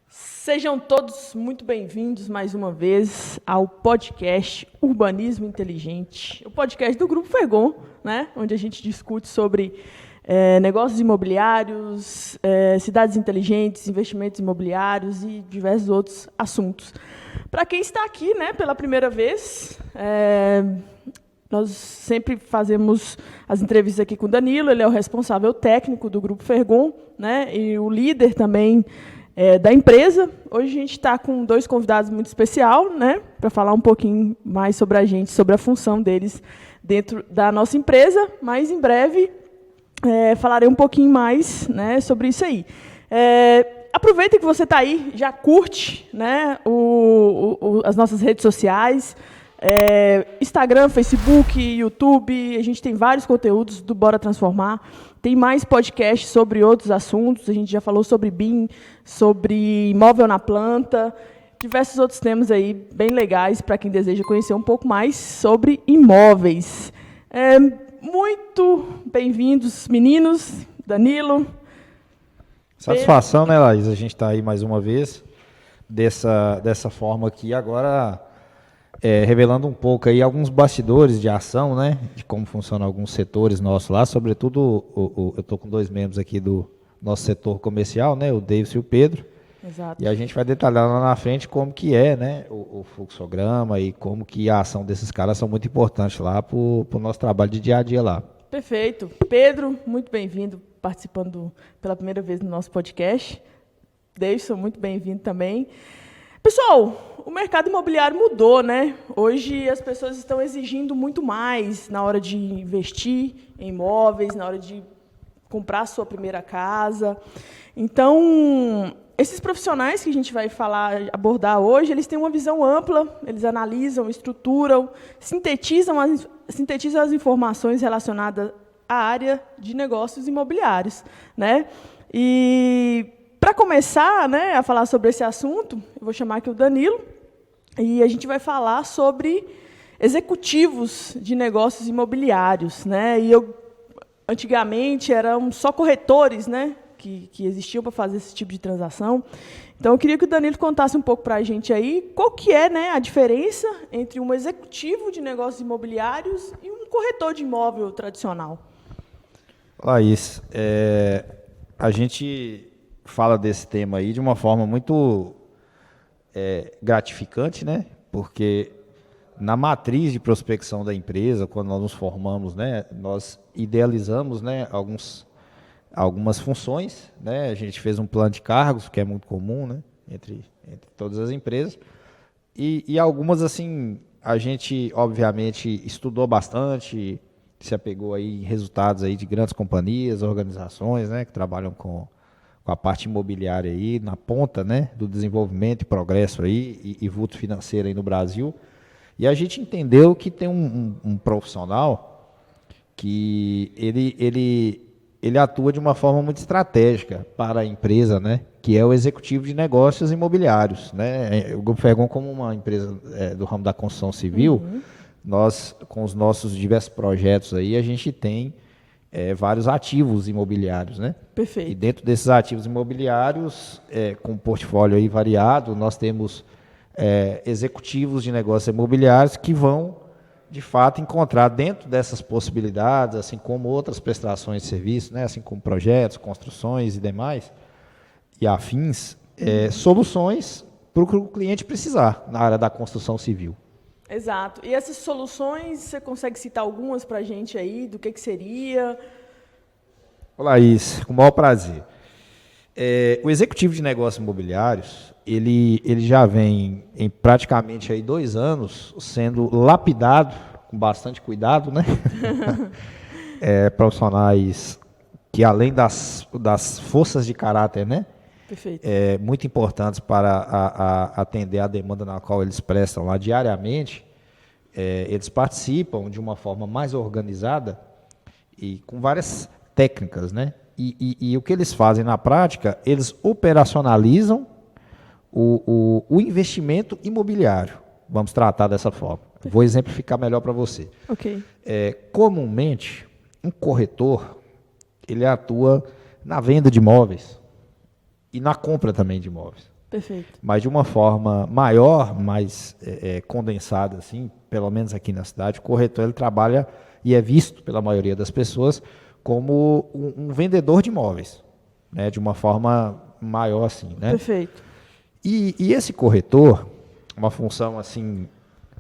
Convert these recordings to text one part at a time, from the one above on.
Sejam todos muito bem-vindos mais uma vez ao podcast Urbanismo Inteligente, o podcast do Grupo Fergon, né, onde a gente discute sobre negócios imobiliários, cidades inteligentes, investimentos imobiliários e diversos outros assuntos. Para quem está aqui, né, pela primeira vez, nós sempre fazemos as entrevistas aqui com o Danilo, ele é o responsável técnico do Grupo Fergon, né, e o líder também da empresa. Hoje a gente está com dois convidados muito especiais, né, para falar um pouquinho mais sobre a gente, sobre a função deles dentro da nossa empresa, mas em breve falarei um pouquinho mais, né, sobre isso aí. Aproveita que você está aí, já curte, né, as nossas redes sociais, Instagram, Facebook, YouTube, a gente tem vários conteúdos do Bora Transformar. Tem mais podcasts sobre outros assuntos, a gente já falou sobre BIM, sobre imóvel na planta, diversos outros temas aí bem legais para quem deseja conhecer um pouco mais sobre imóveis. Muito bem-vindos, meninos, Danilo. Satisfação, né, Laís? A gente está aí mais uma vez, dessa forma aqui, agora revelando um pouco aí alguns bastidores de ação, né, de como funcionam alguns setores nossos lá, sobretudo, eu estou com dois membros aqui do nosso setor comercial, né, o Davis e o Pedro. Exato. E a gente vai detalhar lá na frente como que né, o fluxograma e como que a ação desses caras são muito importantes lá para o nosso trabalho de dia a dia lá. Perfeito. Pedro, muito bem-vindo, participando pela primeira vez no nosso podcast. Davidson, muito bem-vindo também. Pessoal, o mercado imobiliário mudou, né? Hoje as pessoas estão exigindo muito mais na hora de investir em imóveis, na hora de comprar a sua primeira casa. Então, esses profissionais que a gente vai abordar hoje, eles têm uma visão ampla, eles analisam, estruturam, sintetizam as informações relacionadas à área de negócios imobiliários, né? E para começar, né, a falar sobre esse assunto, eu vou chamar aqui o Danilo, e a gente vai falar sobre executivos de negócios imobiliários, né? E antigamente eram só corretores, né, que existiam para fazer esse tipo de transação. Então eu queria que o Danilo contasse um pouco para a gente aí qual que é, né, a diferença entre um executivo de negócios imobiliários e um corretor de imóvel tradicional. Laís, a gente fala desse tema aí de uma forma muito gratificante, né? Porque na matriz de prospecção da empresa, quando nós nos formamos, né, nós idealizamos, né, algumas funções, né? A gente fez um plano de cargos, que é muito comum, né, entre todas as empresas, e algumas, assim, a gente obviamente estudou bastante, se apegou aí em resultados aí de grandes companhias, organizações, né, que trabalham com a parte imobiliária aí, na ponta, né, do desenvolvimento e progresso aí, e vulto financeiro aí no Brasil. E a gente entendeu que tem um profissional que ele atua de uma forma muito estratégica para a empresa, né, que é o executivo de negócios imobiliários, né? O Grupo Fergon, como uma empresa do ramo da construção civil, nós, com os nossos diversos projetos aí, a gente tem vários ativos imobiliários, né? Perfeito. E dentro desses ativos imobiliários, com um portfólio aí variado, nós temos executivos de negócios imobiliários que vão, de fato, encontrar dentro dessas possibilidades, assim como outras prestações de serviço, né? Assim como projetos, construções e demais, e afins, soluções para o que o cliente precisar na área da construção civil. Exato. E essas soluções, você consegue citar algumas para a gente aí, do que seria? Olá, Laís, com o maior prazer. O executivo de negócios imobiliários, ele já vem em praticamente aí 2 anos sendo lapidado, com bastante cuidado, né? Profissionais que, além das forças de caráter, né? Perfeito. Muito importantes para atender a demanda na qual eles prestam lá diariamente, eles participam de uma forma mais organizada e com várias técnicas, né? E o que eles fazem na prática, eles operacionalizam o investimento imobiliário. Vamos tratar dessa forma. Vou exemplificar melhor para você. Ok. Comumente, um corretor, ele atua na venda de imóveis e na compra também de imóveis. Perfeito. Mas de uma forma maior, mais condensada, assim, pelo menos aqui na cidade, o corretor ele trabalha e é visto pela maioria das pessoas como um vendedor de imóveis, né, de uma forma maior, assim, né? Perfeito. E esse corretor, uma função assim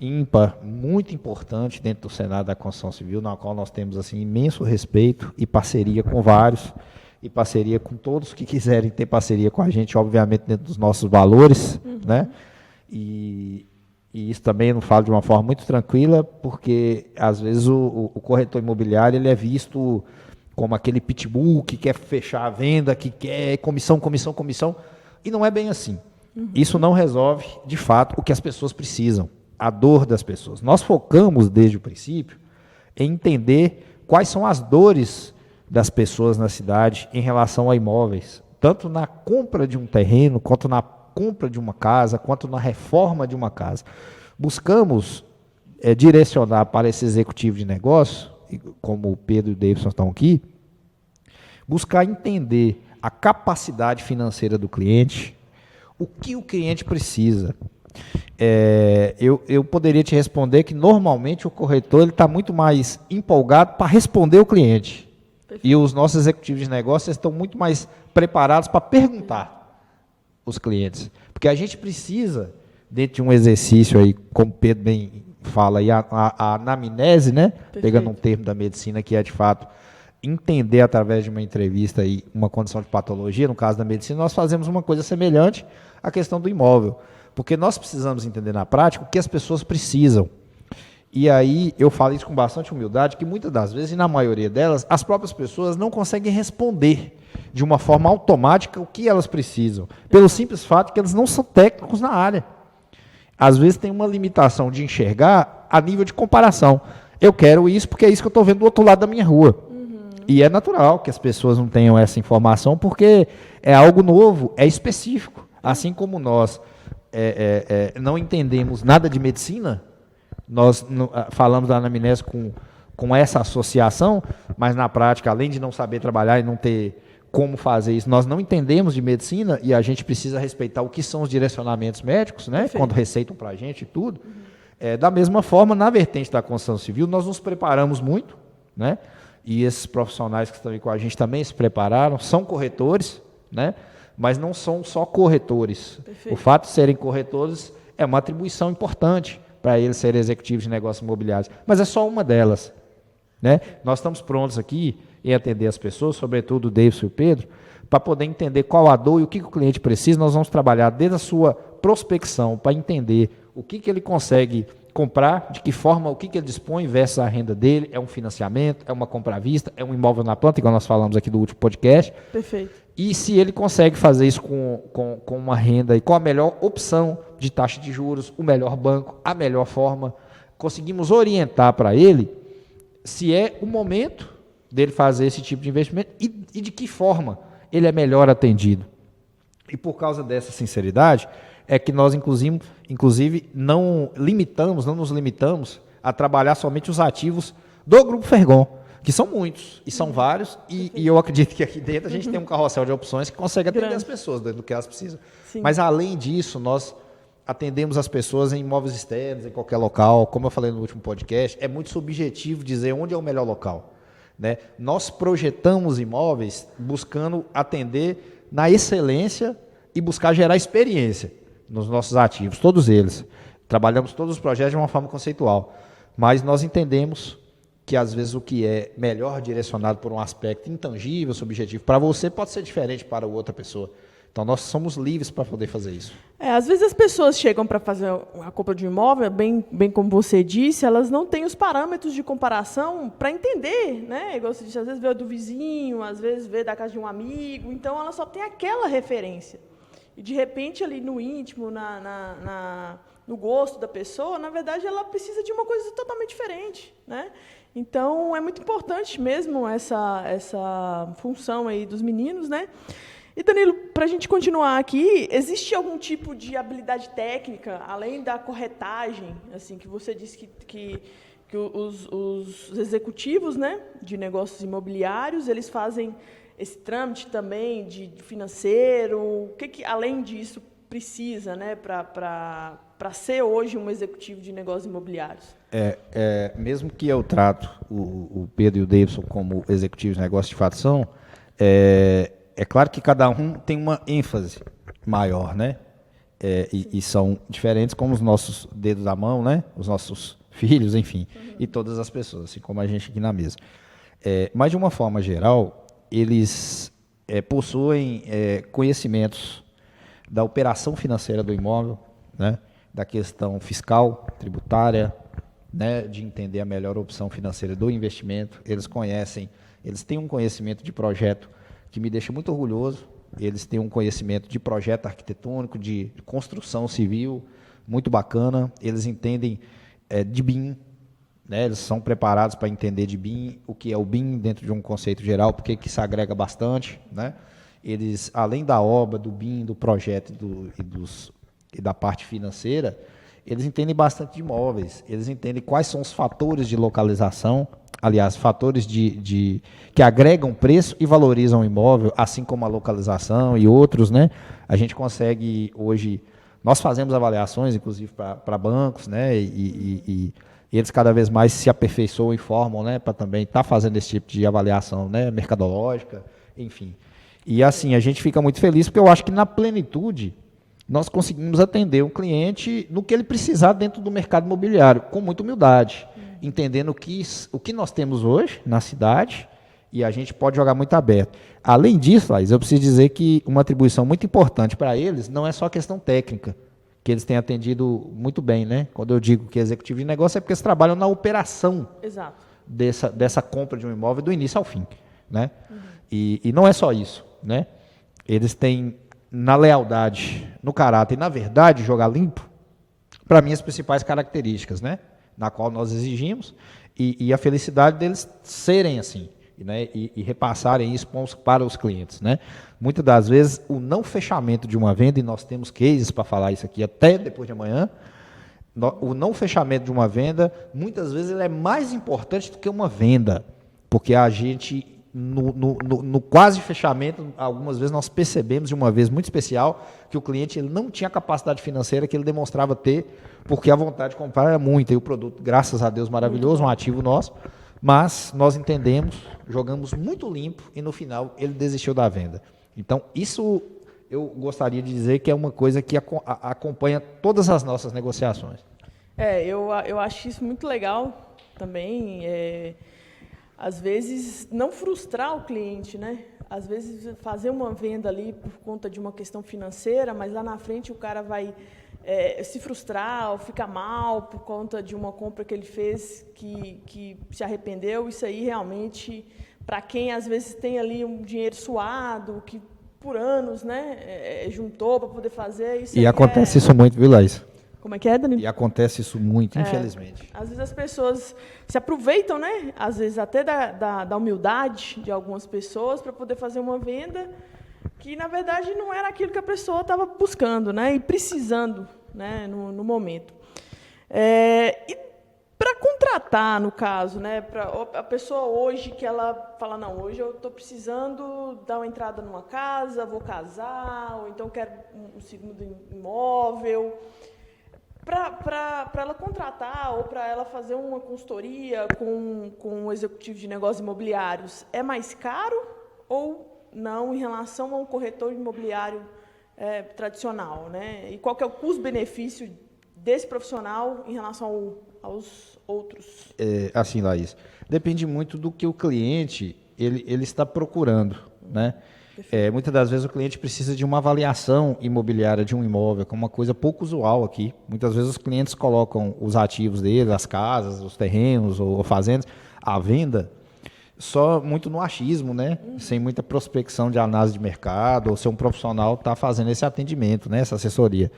ímpar, muito importante dentro do Senado da Construção Civil, na qual nós temos assim imenso respeito e parceria com vários, e parceria com todos que quiserem ter parceria com a gente, obviamente dentro dos nossos valores, né? E isso também eu não falo de uma forma muito tranquila, porque às vezes o corretor imobiliário ele é visto como aquele pitbull que quer fechar a venda, que quer comissão, comissão, comissão, e não é bem assim. Isso não resolve, de fato, o que as pessoas precisam, a dor das pessoas. Nós focamos desde o princípio em entender quais são as dores das pessoas na cidade em relação a imóveis, tanto na compra de um terreno, quanto na compra de uma casa, quanto na reforma de uma casa. Buscamos direcionar para esse executivo de negócio, como o Pedro e o Davidson estão aqui, buscar entender a capacidade financeira do cliente, o que o cliente precisa. Eu poderia te responder que normalmente o corretor está muito mais empolgado para responder o cliente. Perfeito. E os nossos executivos de negócio estão muito mais preparados para perguntar os clientes. Porque a gente precisa, dentro de um exercício aí, como o Pedro bem fala, aí, a anamnese, né? Perfeito. Pegando um termo da medicina que é de fato entender através de uma entrevista aí uma condição de patologia, no caso da medicina, nós fazemos uma coisa semelhante à questão do imóvel. Porque nós precisamos entender na prática o que as pessoas precisam. E aí eu falo isso com bastante humildade, que muitas das vezes, e na maioria delas, as próprias pessoas não conseguem responder de uma forma automática o que elas precisam, pelo simples fato que eles não são técnicos na área. Às vezes tem uma limitação de enxergar a nível de comparação. Eu quero isso porque é isso que eu estou vendo do outro lado da minha rua. E é natural que as pessoas não tenham essa informação porque é algo novo, é específico. Assim como nós não entendemos nada de medicina, nós falamos da anamnese com essa associação, mas na prática, além de não saber trabalhar e não ter como fazer isso, nós não entendemos de medicina e a gente precisa respeitar o que são os direcionamentos médicos, né? Quando receitam para a gente e tudo. Da mesma forma, na vertente da construção civil, nós nos preparamos muito, né? E esses profissionais que estão aí com a gente também se prepararam, são corretores, né? Mas não são só corretores. Perfeito. O fato de serem corretores é uma atribuição importante para eles serem executivos de negócios imobiliários, mas é só uma delas, né? Nós estamos prontos aqui em atender as pessoas, sobretudo o Davidson e o Pedro, para poder entender qual a dor e o que o cliente precisa. Nós vamos trabalhar desde a sua prospecção para entender o que ele consegue comprar, de que forma, o que ele dispõe versus a renda dele, é um financiamento, é uma compra à vista, é um imóvel na planta, igual nós falamos aqui do último podcast. Perfeito. E se ele consegue fazer isso com uma renda e com a melhor opção de taxa de juros, o melhor banco, a melhor forma, conseguimos orientar para ele se é o momento dele fazer esse tipo de investimento e de que forma ele é melhor atendido. E por causa dessa sinceridade, é que nós, inclusive não nos limitamos a trabalhar somente os ativos do Grupo Fergon, que são muitos, e são vários, e eu acredito que aqui dentro a gente tem um carrossel de opções que consegue atender as pessoas dentro do que elas precisam. Sim. Mas, além disso, nós atendemos as pessoas em imóveis externos, em qualquer local. Como eu falei no último podcast, é muito subjetivo dizer onde é o melhor local, né? Nós projetamos imóveis buscando atender na excelência e buscar gerar experiência nos nossos ativos, todos eles. Trabalhamos todos os projetos de uma forma conceitual, mas nós entendemos que às vezes o que é melhor direcionado por um aspecto intangível, subjetivo, para você pode ser diferente para outra pessoa. Então nós somos livres para poder fazer isso. Às vezes as pessoas chegam para fazer a compra de um imóvel, bem como você disse, elas não têm os parâmetros de comparação para entender, né? Igual você disse, às vezes vê do vizinho, às vezes vê da casa de um amigo, então ela só tem aquela referência. E de repente ali no íntimo, no gosto da pessoa, na verdade ela precisa de uma coisa totalmente diferente, né? Então é muito importante mesmo essa função aí dos meninos, né? E Danilo, para a gente continuar aqui, existe algum tipo de habilidade técnica, além da corretagem, assim, que você disse que que os executivos, né, de negócios imobiliários, eles fazem esse trâmite também de financeiro. O que além disso, precisa, né, para ser hoje um executivo de negócios imobiliários? Mesmo que eu trato o Pedro e o Davidson como executivos de negócios de fato são, é claro que cada um tem uma ênfase maior, né? E são diferentes como os nossos dedos da mão, né? Os nossos filhos, enfim, e todas as pessoas, assim como a gente aqui na mesa. Mas, de uma forma geral, eles possuem conhecimentos da operação financeira do imóvel, né? Da questão fiscal, tributária, né? De entender a melhor opção financeira do investimento. Eles têm um conhecimento de projeto que me deixa muito orgulhoso. Eles têm um conhecimento de projeto arquitetônico, de construção civil, muito bacana. Eles entendem de BIM, né? Eles são preparados para entender de BIM, o que é o BIM dentro de um conceito geral, porque que se agrega bastante, né? Eles, além da obra, do BIM, do projeto e da parte financeira, eles entendem bastante de imóveis. Eles entendem quais são os fatores de localização, aliás, fatores que agregam preço e valorizam o imóvel, assim como a localização e outros, né? A gente consegue hoje, nós fazemos avaliações, inclusive para bancos, né? E eles cada vez mais se aperfeiçoam e formam, né? Para também estar fazendo esse tipo de avaliação, né? Mercadológica, enfim. E assim, a gente fica muito feliz, porque eu acho que na plenitude nós conseguimos atender o cliente no que ele precisar dentro do mercado imobiliário, com muita humildade, entendendo o que nós temos hoje na cidade, e a gente pode jogar muito aberto. Além disso, Laís, eu preciso dizer que uma atribuição muito importante para eles não é só a questão técnica, que eles têm atendido muito bem, né? Quando eu digo que é executivo de negócio, é porque eles trabalham na operação. Exato. Dessa compra de um imóvel do início ao fim, né? E não é só isso, né? Eles têm na lealdade, no caráter e na verdade jogar limpo, para mim as principais características, né? Na qual nós exigimos e a felicidade deles serem assim, né? E repassarem isso para os clientes, né? Muitas das vezes o não fechamento de uma venda, e nós temos cases para falar isso aqui até depois de amanhã, o não fechamento de uma venda, muitas vezes ele é mais importante do que uma venda, porque a gente, no quase fechamento, algumas vezes nós percebemos de uma vez muito especial que o cliente ele não tinha a capacidade financeira que ele demonstrava ter, porque a vontade de comprar era muita, e o produto, graças a Deus, maravilhoso, um ativo nosso, mas nós entendemos, jogamos muito limpo e no final ele desistiu da venda. Então, isso eu gostaria de dizer que é uma coisa que acompanha todas as nossas negociações. Eu acho isso muito legal também. Às vezes, não frustrar o cliente, né? Às vezes, fazer uma venda ali por conta de uma questão financeira, mas lá na frente o cara vai se frustrar ou ficar mal por conta de uma compra que ele fez que se arrependeu. Isso aí, realmente, para quem, às vezes, tem ali um dinheiro suado, que por anos, né, juntou para poder fazer. Isso e acontece isso muito, viu, Laís? Como é que é, Danilo? E acontece isso muito, infelizmente. Às vezes as pessoas se aproveitam, né? Às vezes até da humildade de algumas pessoas para poder fazer uma venda que, na verdade, não era aquilo que a pessoa estava buscando, né? E precisando, né? No momento. E para contratar, no caso, né? Para a pessoa hoje que ela fala, não, hoje eu estou precisando dar uma entrada numa casa, vou casar, ou então quero um segundo imóvel. Para ela contratar ou para ela fazer uma consultoria com um executivo de negócios imobiliários, é mais caro ou não em relação a um corretor imobiliário tradicional, né? E qual que é o custo-benefício desse profissional em relação aos outros? Assim, Laís, depende muito do que o cliente ele está procurando, né? Muitas das vezes o cliente precisa de uma avaliação imobiliária de um imóvel, que é uma coisa pouco usual aqui. Muitas vezes os clientes colocam os ativos deles, as casas, os terrenos ou fazendas, à venda, só muito no achismo, né? Sem muita prospecção de análise de mercado, ou se um profissional está fazendo esse atendimento, né? Essa assessoria.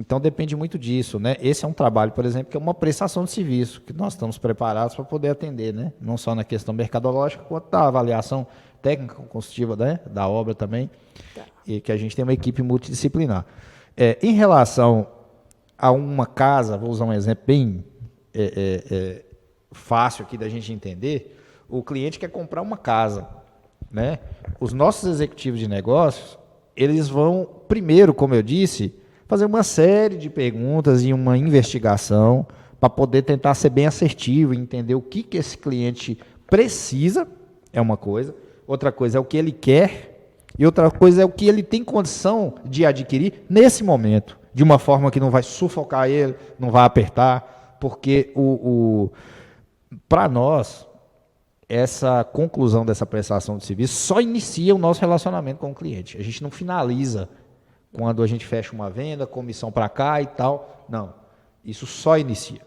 Então depende muito disso, né? Esse é um trabalho, por exemplo, que é uma prestação de serviço, que nós estamos preparados para poder atender, né? Não só na questão mercadológica, quanto da avaliação técnica construtiva, né? Da obra também, e que a gente tem uma equipe multidisciplinar. Em relação a uma casa, vou usar um exemplo bem fácil aqui da gente entender, o cliente quer comprar uma casa, né? Os nossos executivos de negócios, eles vão, primeiro, como eu disse, fazer uma série de perguntas e uma investigação para poder tentar ser bem assertivo e entender o que esse cliente precisa, é uma coisa. Outra coisa é o que ele quer e outra coisa é o que ele tem condição de adquirir nesse momento, de uma forma que não vai sufocar ele, não vai apertar, porque para nós, essa conclusão dessa prestação de serviço só inicia o nosso relacionamento com o cliente. A gente não finaliza quando a gente fecha uma venda, comissão para cá e tal. Não, isso só inicia.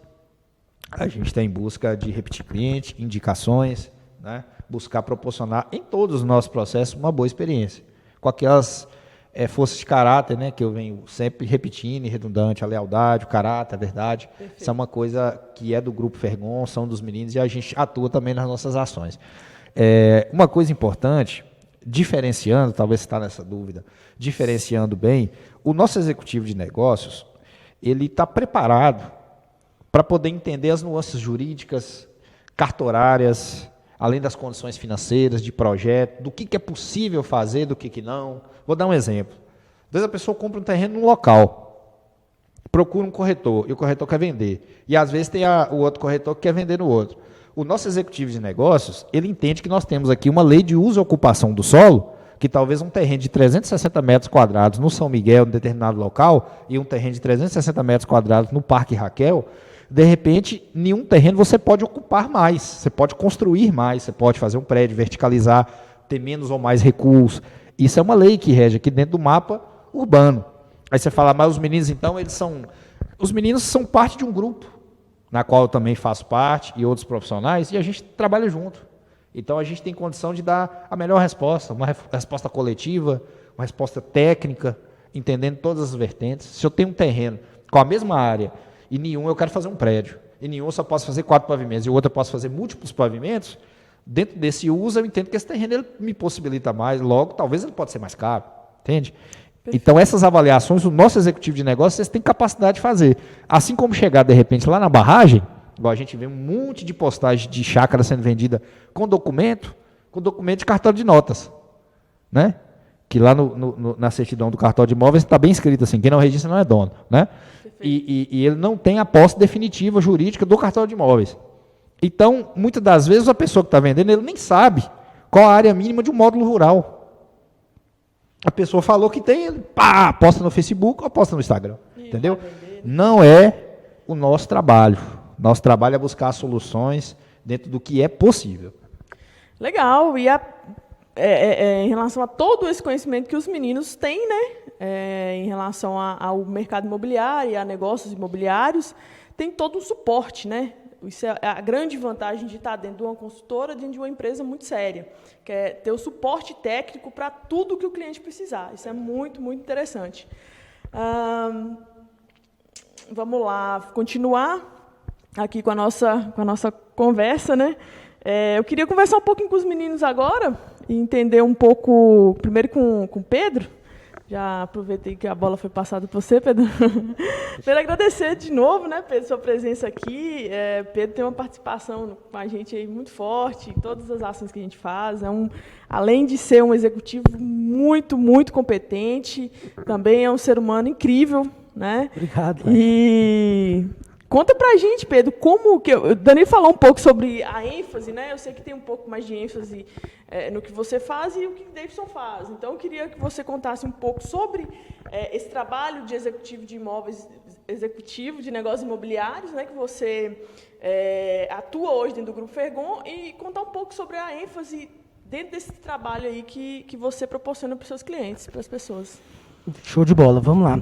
A gente está em busca de repetir cliente, indicações, né? Buscar proporcionar em todos os nossos processos uma boa experiência. Com aquelas forças de caráter, né, que eu venho sempre repetindo e redundante, a lealdade, o caráter, a verdade. Perfeito. Isso é uma coisa que é do Grupo Fergon, são dos meninos e a gente atua também nas nossas ações. Uma coisa importante, diferenciando, talvez você está nessa dúvida, diferenciando bem, o nosso executivo de negócios, ele está preparado para poder entender as nuances jurídicas, cartorárias, além das condições financeiras, de projeto, do que é possível fazer, do que não. Vou dar um exemplo. Às vezes a pessoa compra um terreno num local, procura um corretor, e o corretor quer vender. E às vezes tem o outro corretor que quer vender no outro. O nosso executivo de negócios, ele entende que nós temos aqui uma lei de uso e ocupação do solo, que talvez um terreno de 360 metros quadrados no São Miguel, em determinado local, e um terreno de 360 metros quadrados no Parque Raquel, de repente, nenhum terreno você pode ocupar mais, você pode construir mais, você pode fazer um prédio, verticalizar, ter menos ou mais recuos. Isso é uma lei que rege aqui dentro do mapa urbano. Aí você fala, mas os meninos, então, os meninos são parte de um grupo, na qual eu também faço parte, e outros profissionais, e a gente trabalha junto. Então, a gente tem condição de dar a melhor resposta, uma resposta coletiva, uma resposta técnica, entendendo todas as vertentes. Se eu tenho um terreno com a mesma área, e nenhum eu quero fazer um prédio, e nenhum eu só posso fazer 4 pavimentos, e o outro eu posso fazer múltiplos pavimentos, dentro desse uso eu entendo que esse terreno ele me possibilita mais, logo talvez ele pode ser mais caro, entende? Perfeito. Então essas avaliações, o nosso executivo de negócios, vocês têm capacidade de fazer. Assim como chegar de repente lá na barragem, igual a gente vê um monte de postagem de chácara sendo vendida com documento de cartório de notas, né? Que lá na certidão do cartório de imóveis está bem escrito assim, quem não registra não é dono, né? E ele não tem a posse definitiva jurídica do cartório de imóveis. Então, muitas das vezes, a pessoa que está vendendo, ele nem sabe qual a área mínima de um módulo rural. A pessoa falou que tem, ele posta no Facebook ou posta no Instagram. Entendeu? Não é o nosso trabalho. Nosso trabalho é buscar soluções dentro do que é possível. Legal. E em relação a todo esse conhecimento que os meninos têm, né? Em relação ao mercado imobiliário e a negócios imobiliários, tem todo um suporte, né? Isso é a grande vantagem de estar dentro de uma consultora, dentro de uma empresa muito séria, que é ter o suporte técnico para tudo que o cliente precisar. Isso é muito, muito interessante. Vamos lá, continuar aqui com a nossa conversa, né? Eu queria conversar um pouquinho com os meninos agora e entender um pouco, primeiro com o Pedro. Já aproveitei que a bola foi passada por você, Pedro. Quero agradecer de novo, né, Pedro, sua presença aqui. Pedro tem uma participação com a gente aí muito forte em todas as ações que a gente faz. Além de ser um executivo muito, muito competente, também é um ser humano incrível, né? Obrigado. E conta pra gente, Pedro, como que... O Danilo falou um pouco sobre a ênfase, né? Eu sei que tem um pouco mais de ênfase no que você faz e o que o Davidson faz. Então, eu queria que você contasse um pouco sobre esse trabalho de executivo de imóveis, executivo de negócios imobiliários, né? Que você atua hoje dentro do Grupo Fergon e contar um pouco sobre a ênfase dentro desse trabalho aí que você proporciona para os seus clientes, para as pessoas. Show de bola, vamos lá.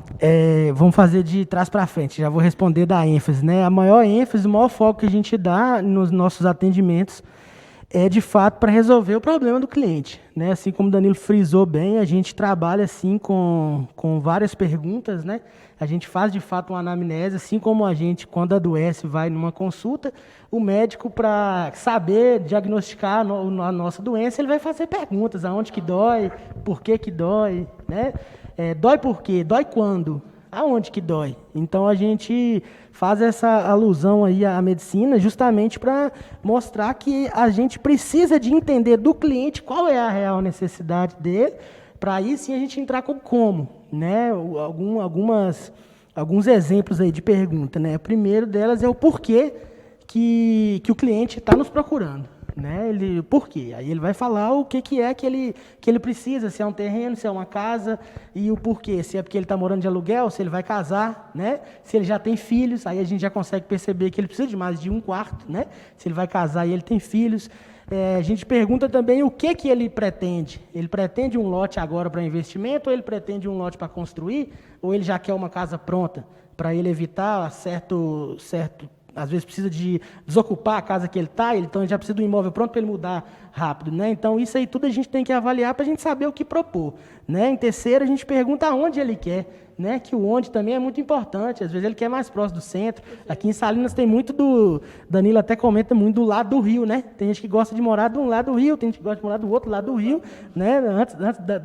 Vamos fazer de trás para frente, já vou responder da ênfase, né? A maior ênfase, o maior foco que a gente dá nos nossos atendimentos é, de fato, para resolver o problema do cliente, né? Assim como o Danilo frisou bem, a gente trabalha assim com várias perguntas, né? A gente faz, de fato, uma anamnese, assim como a gente, quando adoece, vai numa consulta, o médico, para saber diagnosticar a nossa doença, ele vai fazer perguntas, aonde que dói, por que dói, né? Dói por quê? Dói quando? Aonde que dói? Então a gente faz essa alusão aí à medicina justamente para mostrar que a gente precisa de entender do cliente qual é a real necessidade dele, para aí sim a gente entrar com como, né? Alguns exemplos aí de pergunta, né? O primeiro delas é o porquê que o cliente está nos procurando. Né? Por quê? Aí ele vai falar o que é que ele precisa, se é um terreno, se é uma casa, e o porquê. Se é porque ele está morando de aluguel, se ele vai casar, né? Se ele já tem filhos, aí a gente já consegue perceber que ele precisa de mais de um quarto, né? Se ele vai casar e ele tem filhos. A gente pergunta também o que ele pretende. Ele pretende um lote agora para investimento, ou ele pretende um lote para construir, ou ele já quer uma casa pronta, para ele evitar certo às vezes precisa de desocupar a casa que ele está, então ele já precisa de um imóvel pronto para ele mudar rápido, né? Então isso aí tudo a gente tem que avaliar para a gente saber o que propor, né? Em terceiro, a gente pergunta aonde ele quer, né? Que o onde também é muito importante, às vezes ele quer mais próximo do centro. Aqui em Salinas tem muito Danilo até comenta muito do lado do rio, né? Tem gente que gosta de morar de um lado do rio, tem gente que gosta de morar do outro lado do rio, né? Antes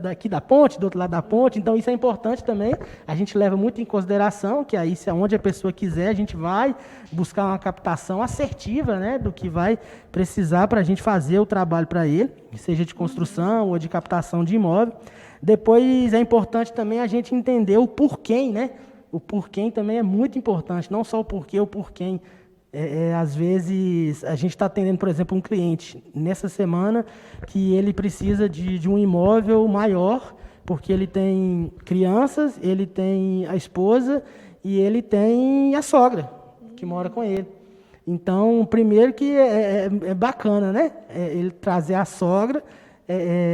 daqui da ponte, do outro lado da ponte, então isso é importante também, a gente leva muito em consideração, que aí se aonde a pessoa quiser, a gente vai buscar uma captação assertiva, né? Do que vai precisar para a gente fazer o trabalho para ele, seja de construção ou de captação de imóvel. Depois é importante também a gente entender o porquê, né? O porquê também é muito importante, não só o porquê, o porquê. Às vezes a gente está atendendo, por exemplo, um cliente nessa semana que ele precisa de um imóvel maior, porque ele tem crianças, ele tem a esposa e ele tem a sogra que mora com ele. Então, primeiro que é bacana, né? Ele trazer a sogra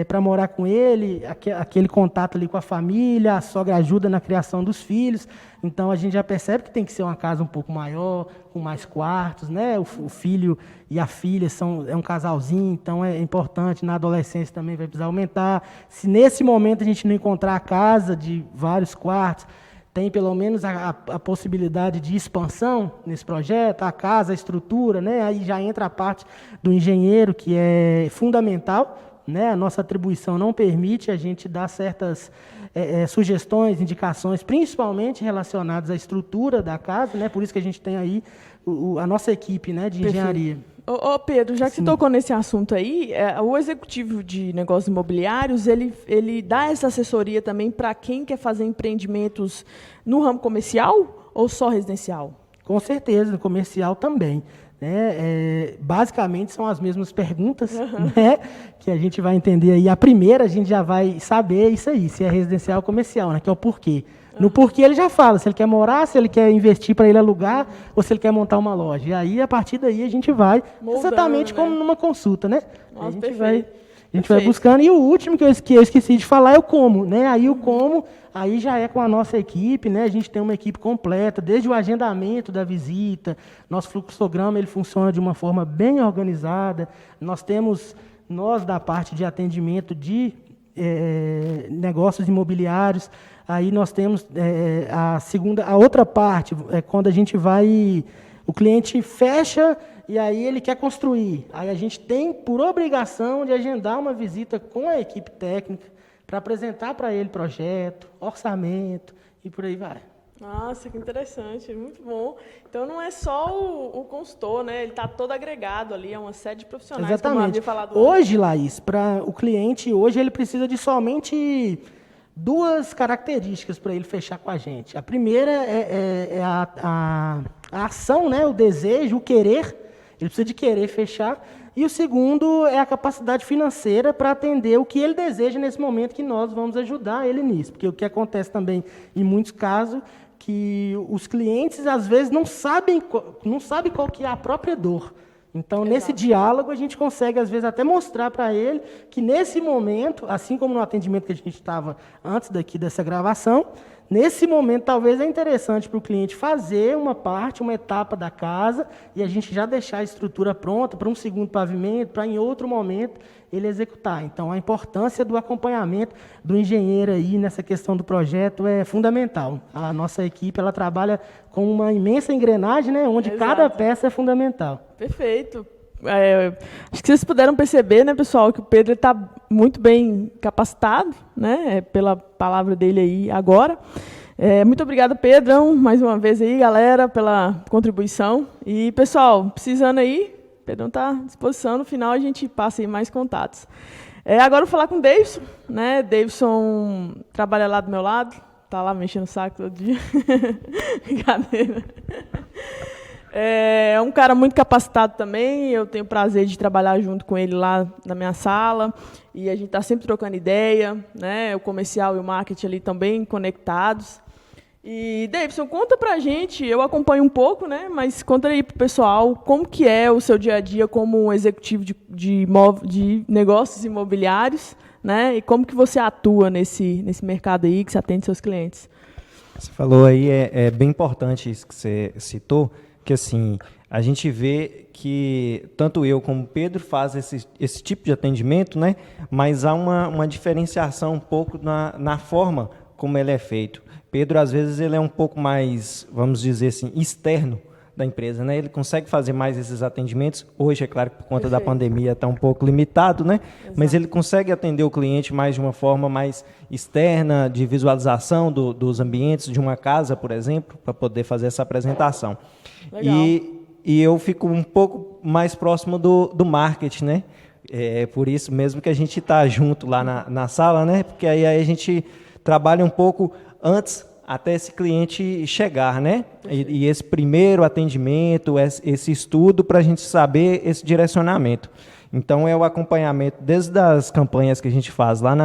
para morar com ele, aquele contato ali com a família, a sogra ajuda na criação dos filhos. Então, a gente já percebe que tem que ser uma casa um pouco maior, com mais quartos, né? O filho e a filha é um casalzinho, então é importante. Na adolescência também vai precisar aumentar. Se nesse momento a gente não encontrar a casa de vários quartos, tem pelo menos a possibilidade de expansão nesse projeto, a casa, a estrutura, né? Aí já entra a parte do engenheiro, que é fundamental, né? A nossa atribuição não permite a gente dar certas sugestões, indicações, principalmente relacionadas à estrutura da casa, né? Por isso que a gente tem aí a nossa equipe, né, de engenharia. Ô Pedro, já que você tocou nesse assunto aí, o executivo de negócios imobiliários, ele dá essa assessoria também para quem quer fazer empreendimentos no ramo comercial ou só residencial? Com certeza, no comercial também. Né? Basicamente são as mesmas perguntas, né, que a gente vai entender aí. A primeira a gente já vai saber isso aí, se é residencial ou comercial, né, que é o porquê. No porquê ele já fala, se ele quer morar, se ele quer investir para ele alugar, ou se ele quer montar uma loja. E aí, a partir daí, a gente vai, moldando, exatamente como numa consulta, né? Nossa, a gente vai buscando. E o último que eu esqueci de falar é o como, né? Aí o como, aí já é com a nossa equipe, né? A gente tem uma equipe completa, desde o agendamento da visita, nosso fluxograma ele funciona de uma forma bem organizada. Nós da parte de atendimento de negócios imobiliários, aí nós temos a outra parte, quando a gente vai, o cliente fecha e aí ele quer construir. Aí a gente tem por obrigação de agendar uma visita com a equipe técnica para apresentar para ele projeto, orçamento e por aí vai. Nossa, que interessante, muito bom. Então não é só o consultor, né? Ele está todo agregado ali, é uma série de profissionais. Exatamente. Como havia falado hoje, Laís, para o cliente, hoje ele precisa de somente 2 características para ele fechar com a gente. A primeira é a ação, né? O desejo, o querer. Ele precisa de querer fechar. E o segundo é a capacidade financeira para atender o que ele deseja nesse momento, que nós vamos ajudar ele nisso. Porque o que acontece também, em muitos casos, que os clientes, às vezes, não sabem qual que é a própria dor. Então, nesse diálogo, a gente consegue, às vezes, até mostrar para ele que, nesse momento, assim como no atendimento que a gente estava antes dessa gravação, nesse momento, talvez é interessante para o cliente fazer uma etapa da casa, e a gente já deixar a estrutura pronta para um segundo pavimento, para, em outro momento, ele executar. Então, a importância do acompanhamento do engenheiro aí nessa questão do projeto é fundamental. A nossa equipe ela trabalha com uma imensa engrenagem, né, onde cada peça é fundamental. Perfeito. Acho que vocês puderam perceber, né, pessoal, que o Pedro está muito bem capacitado, né, pela palavra dele aí agora. Muito obrigada, Pedrão, mais uma vez aí, galera, pela contribuição. E, pessoal, precisando aí, Pedrão está à disposição, no final a gente passa aí mais contatos. Agora eu vou falar com o Davidson, né? Davidson trabalha lá do meu lado, tá lá mexendo o saco todo dia. Brincadeira. É um cara muito capacitado também, eu tenho o prazer de trabalhar junto com ele lá na minha sala, e a gente está sempre trocando ideia, né? O comercial e o marketing ali também conectados. E, Davidson, conta pra gente, eu acompanho um pouco, né? Mas conta aí pro pessoal como que é o seu dia a dia como um executivo de negócios imobiliários, né? E como que você atua nesse mercado aí, que você atende seus clientes. Você falou aí, é bem importante isso que você citou, que assim, a gente vê que tanto eu como o Pedro faz esse tipo de atendimento, né? Mas há uma diferenciação um pouco na forma como ele é feito. Pedro, às vezes, ele é um pouco mais, vamos dizer assim, externo da empresa, né? Ele consegue fazer mais esses atendimentos. Hoje, é claro que por conta da pandemia está um pouco limitado, né? Exato. Mas ele consegue atender o cliente mais de uma forma mais externa, de visualização dos ambientes de uma casa, por exemplo, para poder fazer essa apresentação. Legal. E eu fico um pouco mais próximo do marketing, né? É por isso mesmo que a gente está junto lá na sala, né? Porque aí a gente trabalha um pouco antes até esse cliente chegar, né? E esse primeiro atendimento, esse estudo para a gente saber esse direcionamento. Então, é o acompanhamento desde as campanhas que a gente faz lá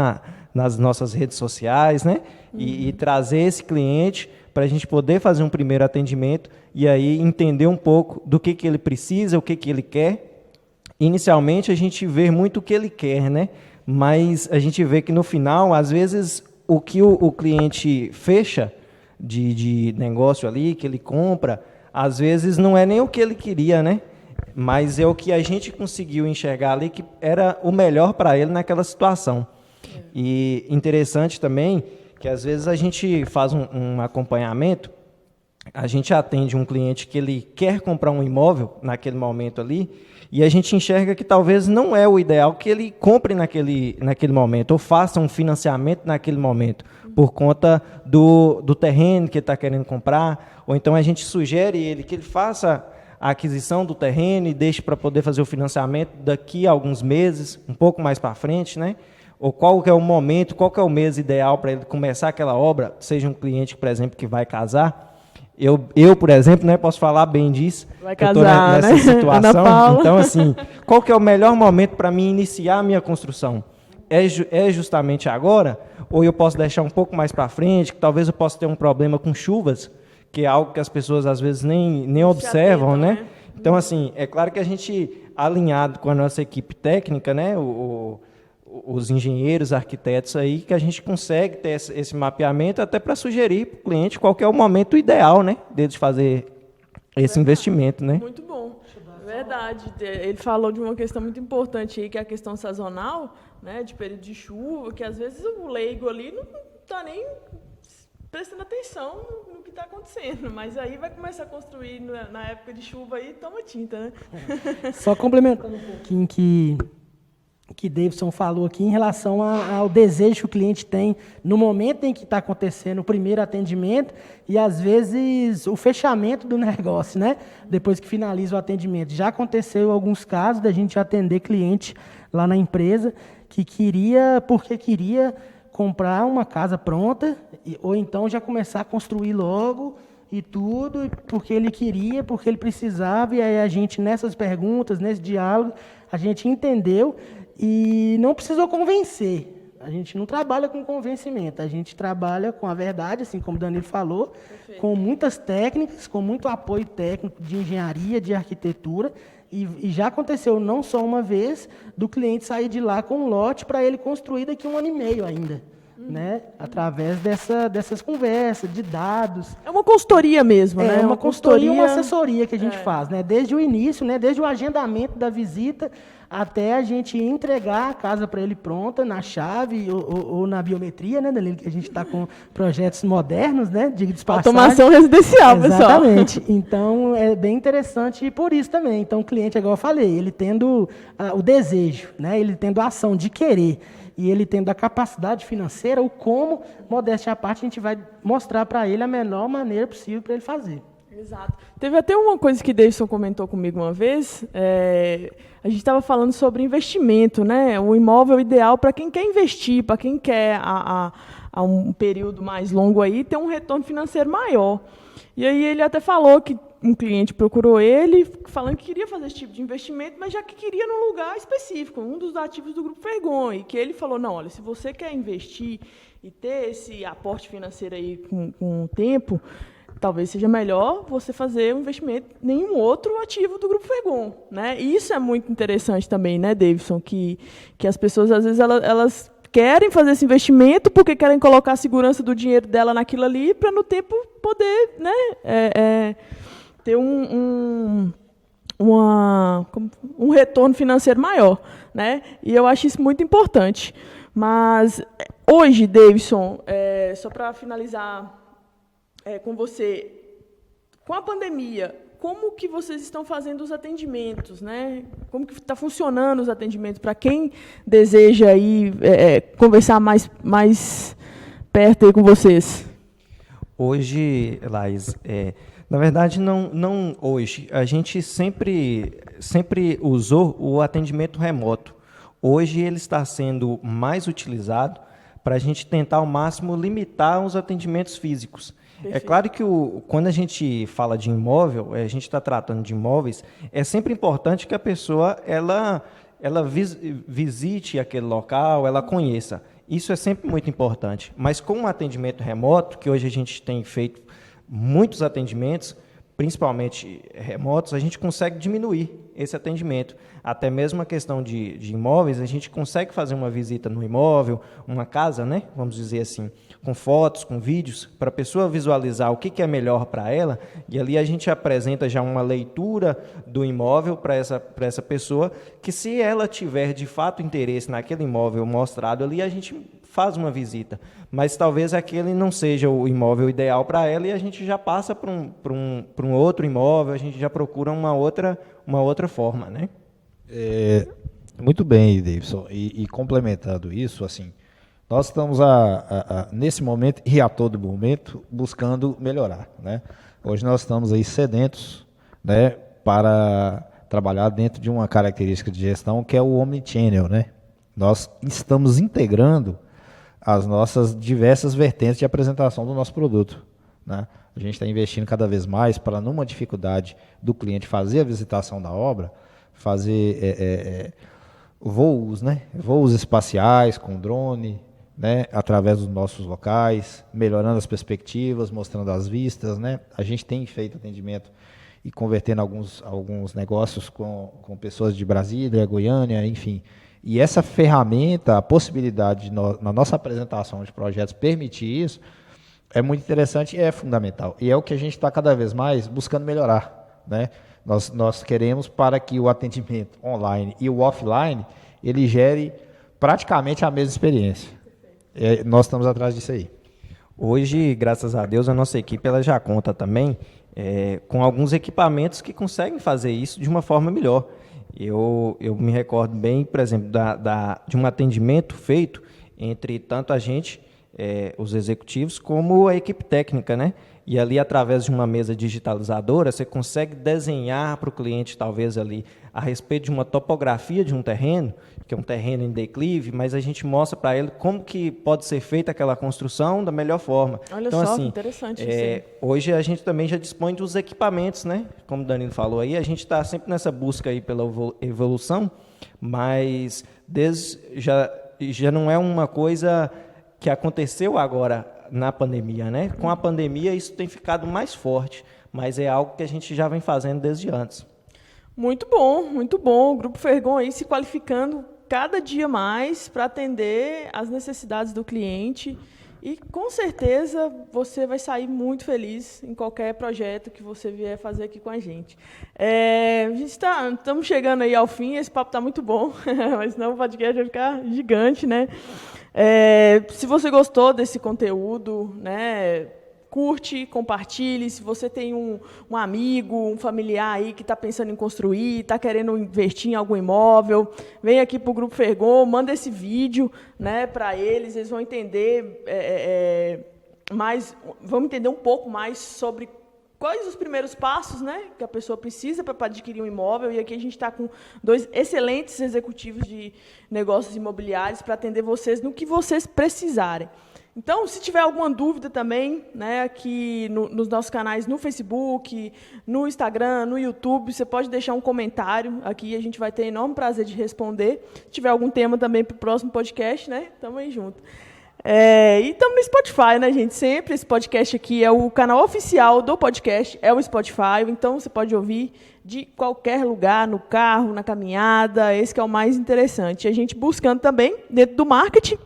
nas nossas redes sociais, né? E trazer esse cliente para a gente poder fazer um primeiro atendimento e aí entender um pouco do que ele precisa, o que ele quer. Inicialmente, a gente vê muito o que ele quer, né? Mas a gente vê que no final, às vezes, o que o cliente fecha de negócio ali, que ele compra, às vezes não é nem o que ele queria, né? Mas é o que a gente conseguiu enxergar ali que era o melhor para ele naquela situação. E interessante também que às vezes a gente faz um acompanhamento, a gente atende um cliente que ele quer comprar um imóvel naquele momento ali, e a gente enxerga que talvez não é o ideal que ele compre naquele momento, ou faça um financiamento naquele momento, por conta do terreno que ele está querendo comprar, ou então a gente sugere ele que ele faça a aquisição do terreno e deixe para poder fazer o financiamento daqui a alguns meses, um pouco mais para frente, né? Ou qual que é o momento, qual que é o mês ideal para ele começar aquela obra, seja um cliente, por exemplo, que vai casar. Eu, por exemplo, né, posso falar bem disso. Vai casar, nessa né? situação. Então, assim, qual que é o melhor momento para mim iniciar a minha construção? É justamente agora? Ou eu posso deixar um pouco mais para frente, que talvez eu possa ter um problema com chuvas, que é algo que as pessoas às vezes nem observam, atentam, né? Então, assim, é claro que a gente, alinhado com a nossa equipe técnica, né, os engenheiros, arquitetos aí, que a gente consegue ter esse mapeamento até para sugerir para o cliente qual que é o momento ideal, né, de fazer esse investimento, né? Muito bom. Verdade. Ele falou de uma questão muito importante aí, que é a questão sazonal, né, de período de chuva, que às vezes o leigo ali não está nem prestando atenção no que está acontecendo, mas aí vai começar a construir na época de chuva aí, toma tinta, né? Só complementando um pouquinho que Davidson falou aqui em relação ao desejo que o cliente tem no momento em que está acontecendo o primeiro atendimento e, às vezes, o fechamento do negócio, né? Depois que finaliza o atendimento. Já aconteceu alguns casos da gente atender cliente lá na empresa que queria comprar uma casa pronta ou então já começar a construir logo e tudo, porque ele queria, porque ele precisava, e aí a gente, nessas perguntas, nesse diálogo, a gente entendeu e não precisou convencer. A gente não trabalha com convencimento, a gente trabalha com a verdade, assim como o Danilo falou, perfeito, com muitas técnicas, com muito apoio técnico de engenharia, de arquitetura, e já aconteceu não só uma vez do cliente sair de lá com um lote para ele construir daqui a 1 ano e meio ainda. Né? Através dessas conversas, de dados. É uma consultoria mesmo, né? É uma consultoria, uma assessoria que a gente faz, né? Desde o início, né? Desde o agendamento da visita até a gente entregar a casa para ele pronta, na chave ou na biometria, né, Danilo? Que a gente está com projetos modernos, né? De automação residencial, pessoal. Exatamente. Então, é bem interessante por isso também. Então, o cliente, igual eu falei, ele tendo o desejo, né? Ele tendo a ação de querer. e ele tendo a capacidade financeira, o como, modéstia à parte, a gente vai mostrar para ele a menor maneira possível para ele fazer. Exato. Teve até uma coisa que Davidson comentou comigo uma vez, a gente estava falando sobre investimento, né? O imóvel ideal para quem quer investir, para quem quer a um período mais longo aí, ter um retorno financeiro maior. E aí ele até falou que um cliente procurou ele, falando que queria fazer esse tipo de investimento, mas já que queria num lugar específico, um dos ativos do Grupo Fergon, e que ele falou, não, olha, se você quer investir e ter esse aporte financeiro aí com o tempo, talvez seja melhor você fazer um investimento em nenhum outro ativo do Grupo Fergon, né? E isso é muito interessante também, né, Davidson, que as pessoas, às vezes, elas querem fazer esse investimento porque querem colocar a segurança do dinheiro dela naquilo ali para, no tempo, poder, né, ter um retorno financeiro maior, né? E eu acho isso muito importante. Mas, hoje, Davidson, só para finalizar com você, com a pandemia, como que vocês estão fazendo os atendimentos, né? Como que está funcionando os atendimentos para quem deseja aí, conversar mais perto aí com vocês? Hoje, Laís, na verdade, não hoje. A gente sempre usou o atendimento remoto. Hoje ele está sendo mais utilizado para a gente tentar ao máximo limitar os atendimentos físicos. Perfeito. É claro que quando a gente fala de imóvel, a gente está tratando de imóveis, é sempre importante que a pessoa ela visite aquele local, ela conheça. Isso é sempre muito importante. Mas com o atendimento remoto, que hoje a gente tem feito muitos atendimentos, principalmente remotos, a gente consegue diminuir esse atendimento. Até mesmo a questão de imóveis, a gente consegue fazer uma visita no imóvel, uma casa, né, vamos dizer assim, com fotos, com vídeos, para a pessoa visualizar o que é melhor para ela, e ali a gente apresenta já uma leitura do imóvel para essa pessoa, que se ela tiver de fato interesse naquele imóvel mostrado ali, a gente faz uma visita. Mas talvez aquele não seja o imóvel ideal para ela e a gente já passa para um outro imóvel, a gente já procura uma outra forma, né? Muito bem, Davidson. E complementando isso, assim, nós estamos nesse momento e a todo momento buscando melhorar, né? Hoje nós estamos aí sedentos, né, para trabalhar dentro de uma característica de gestão que é o Omnichannel, né? Nós estamos integrando as nossas diversas vertentes de apresentação do nosso produto, né? A gente está investindo cada vez mais para, numa dificuldade do cliente fazer a visitação da obra, fazer voos, né? Voos espaciais com drone, né? Através dos nossos locais, melhorando as perspectivas, mostrando as vistas, né? A gente tem feito atendimento e convertendo alguns negócios com pessoas de Brasília, Goiânia, enfim. E essa ferramenta, a possibilidade de na nossa apresentação de projetos permitir isso, é muito interessante e é fundamental. E é o que a gente está cada vez mais buscando melhorar, né? Nós queremos para que o atendimento online e o offline, ele gere praticamente a mesma experiência. Nós estamos atrás disso aí. Hoje, graças a Deus, a nossa equipe ela já conta também com alguns equipamentos que conseguem fazer isso de uma forma melhor. Eu me recordo bem, por exemplo, de um atendimento feito entre tanto a gente, os executivos, como a equipe técnica, né? E ali, através de uma mesa digitalizadora, você consegue desenhar para o cliente, talvez ali, a respeito de uma topografia de um terreno, que é um terreno em declive, mas a gente mostra para ele como que pode ser feita aquela construção da melhor forma. Olha então, só, assim, interessante isso. Hoje a gente também já dispõe dos equipamentos, né? Como o Danilo falou aí, a gente está sempre nessa busca aí pela evolução, mas já não é uma coisa que aconteceu agora na pandemia, né? Com a pandemia isso tem ficado mais forte, mas é algo que a gente já vem fazendo desde antes. Muito bom, muito bom. O Grupo Fergon aí se qualificando cada dia mais para atender às necessidades do cliente e, com certeza, você vai sair muito feliz em qualquer projeto que você vier fazer aqui com a gente. A gente estamos chegando aí ao fim, esse papo está muito bom, mas senão o podcast vai ficar gigante, né? Se você gostou desse conteúdo, né, curte, compartilhe. Se você tem um amigo, um familiar aí que está pensando em construir, está querendo investir em algum imóvel, vem aqui para o Grupo Fergon, manda esse vídeo, né, para eles vão entender vamos entender um pouco mais sobre quais os primeiros passos, né, que a pessoa precisa para adquirir um imóvel. E aqui a gente está com 2 excelentes executivos de negócios imobiliários para atender vocês no que vocês precisarem. Então, se tiver alguma dúvida também, né, aqui nos nossos canais no Facebook, no Instagram, no YouTube, você pode deixar um comentário aqui, a gente vai ter enorme prazer de responder. Se tiver algum tema também para o próximo podcast, né, estamos aí junto. E estamos no Spotify, né, gente? Sempre esse podcast aqui é o canal oficial do podcast, é o Spotify, então você pode ouvir de qualquer lugar, no carro, na caminhada, esse que é o mais interessante. A gente buscando também, dentro do marketing,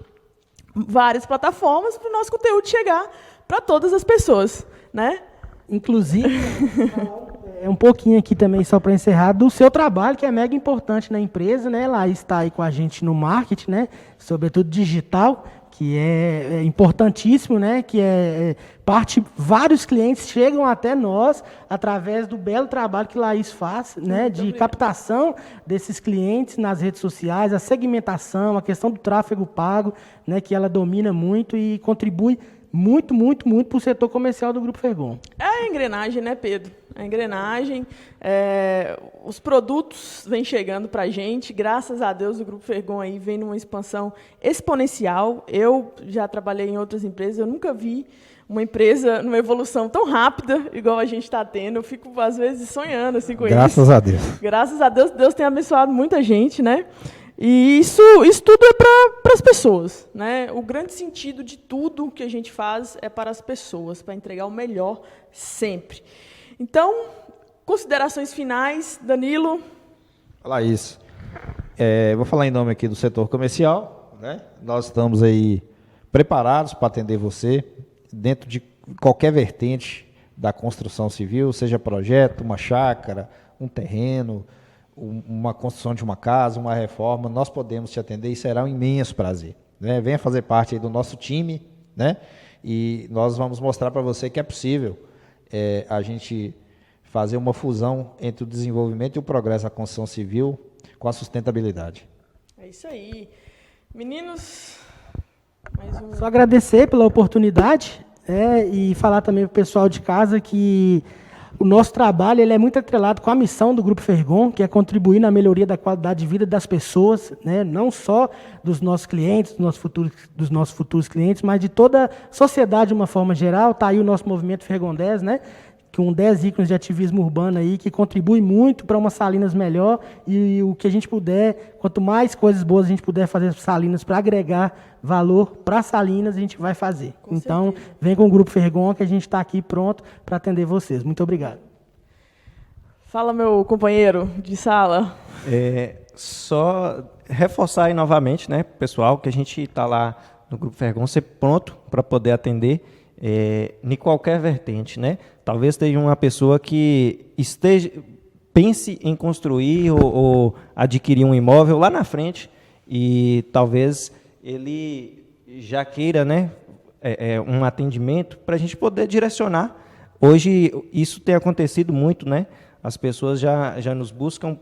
várias plataformas para o nosso conteúdo chegar para todas as pessoas, né? Inclusive, um pouquinho aqui também, só para encerrar, do seu trabalho, que é mega importante na empresa, né? Ela está aí com a gente no marketing, né? Sobretudo digital, que é importantíssimo, né? Que vários clientes chegam até nós através do belo trabalho que Laís faz, né? De captação desses clientes nas redes sociais, a segmentação, a questão do tráfego pago, né? Que ela domina muito e contribui muito, muito, muito para o setor comercial do Grupo Fergon. É a engrenagem, né, Pedro? A engrenagem, os produtos vêm chegando para a gente, graças a Deus o Grupo Fergon aí vem numa expansão exponencial. Eu já trabalhei em outras empresas, eu nunca vi uma empresa numa evolução tão rápida, igual a gente está tendo. Eu fico, às vezes, sonhando assim, com Graças a Deus. Graças a Deus, Deus tem abençoado muita gente, né? E isso tudo é para as pessoas, né? O grande sentido de tudo que a gente faz é para as pessoas, para entregar o melhor sempre. Então, considerações finais, Danilo. Laís, vou falar em nome aqui do setor comercial, né? Nós estamos aí preparados para atender você dentro de qualquer vertente da construção civil, seja projeto, uma chácara, um terreno, uma construção de uma casa, uma reforma. Nós podemos te atender e será um imenso prazer, né? Venha fazer parte aí do nosso time, né? E nós vamos mostrar para você que é possível a gente fazer uma fusão entre o desenvolvimento e o progresso da construção civil com a sustentabilidade. É isso aí. Meninos, mais um... Só agradecer pela oportunidade e falar também para o pessoal de casa que o nosso trabalho ele é muito atrelado com a missão do Grupo Fergon, que é contribuir na melhoria da qualidade de vida das pessoas, né? Não só dos nossos clientes, dos nossos futuros clientes, mas de toda a sociedade de uma forma geral. Está aí o nosso movimento Fergon 10, né? Com 10 ícones de ativismo urbano aí, que contribui muito para uma Salinas melhor, e o que a gente puder, quanto mais coisas boas a gente puder fazer para Salinas para agregar valor para Salinas, a gente vai fazer. Então, vem com o Grupo Fergon, que a gente está aqui pronto para atender vocês. Muito obrigado. Fala, meu companheiro de sala. Só reforçar aí novamente, né, pessoal, que a gente está lá no Grupo Fergon, ser pronto para poder atender em qualquer vertente, né? Talvez tenha uma pessoa que pense em construir ou adquirir um imóvel lá na frente e talvez ele já queira, né, um atendimento para a gente poder direcionar. Hoje isso tem acontecido muito, né? As pessoas já nos buscam,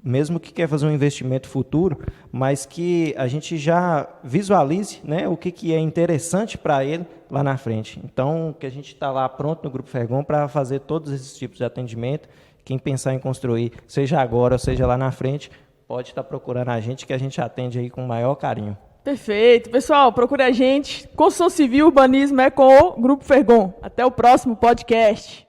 mesmo que quer fazer um investimento futuro, mas que a gente já visualize, né, o que é interessante para ele lá na frente. Então, que a gente está lá pronto no Grupo Fergon para fazer todos esses tipos de atendimento. Quem pensar em construir, seja agora ou seja lá na frente, pode estar procurando a gente, que a gente atende aí com o maior carinho. Perfeito. Pessoal, procure a gente. Construção civil, urbanismo é com o Grupo Fergon. Até o próximo podcast.